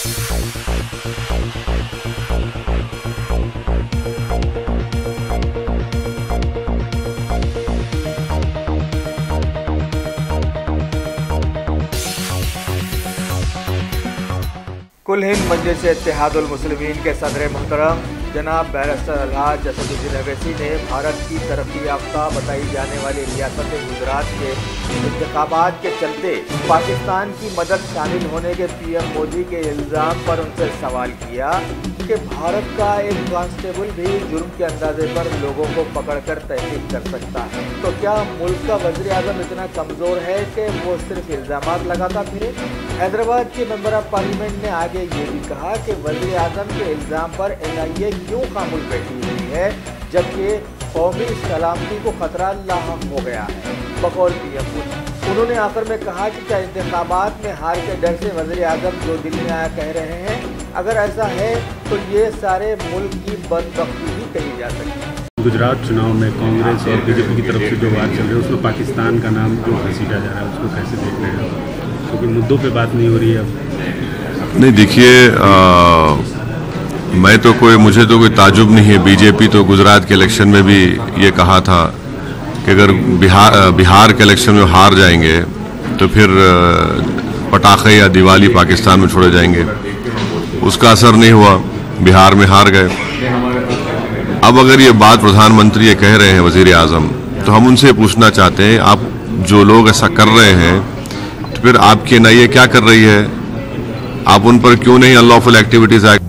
कुल हिंद मजलिस इत्तेहादुल मुस्लिमीन के सदर मोहतरम जनाब बैरिस्टर अलहाज असदुद्दीन अवैसी ने भारत की तरक्की याफ्ता बताई जाने वाली रियासत गुजरात के इंतखाबात के चलते पाकिस्तान की मदद शामिल होने के पीएम मोदी के इल्ज़ाम पर उनसे सवाल किया कि भारत का एक कांस्टेबल भी जुर्म के अंदाजे पर लोगों को पकड़कर तहकीक कर सकता है, तो क्या मुल्क का वज़ीर आज़म इतना कमज़ोर है कि वो सिर्फ इल्ज़ामात लगाता फिरे? हैदराबाद के मेंबर ऑफ पार्लियामेंट ने आगे ये भी कहा कि वज़ीर आज़म के इल्ज़ाम पर NIA क्यों खामोश बैठी हुई है जबकि कौमी सलामती को खतरा लाहम हो गया है। बकौल पीएम उन्होंने आखिर में कहा कि क्या इंतखाबात में हार के डर से वज़ीर आज़म जो दिल में आया कह रहे हैं? अगर ऐसा है तो ये सारे मुल्क की बदबख्ती ही कही जा सकती है। गुजरात चुनाव में कांग्रेस और बीजेपी की तरफ से जो बात चल रही है उसमें पाकिस्तान का नाम जो घसीटा जा रहा है उसको कैसे देख रहे हैं? क्योंकि मुद्दों पे बात नहीं हो रही है अब। नहीं, देखिए, मुझे तो कोई ताजुब नहीं है। बीजेपी तो गुजरात के इलेक्शन में भी ये कहा था कि अगर बिहार के इलेक्शन में हार जाएंगे तो फिर पटाखे या दिवाली पाकिस्तान में छोड़े जाएंगे। उसका असर नहीं हुआ, बिहार में हार गए। अब अगर ये बात प्रधानमंत्री ये कह रहे हैं वज़ीर आज़म, तो हम उनसे पूछना चाहते हैं, आप जो लोग ऐसा कर रहे हैं तो फिर आपकी NIA क्या कर रही है? आप उन पर क्यों नहीं अनलॉफुल एक्टिविटीज़ एक्ट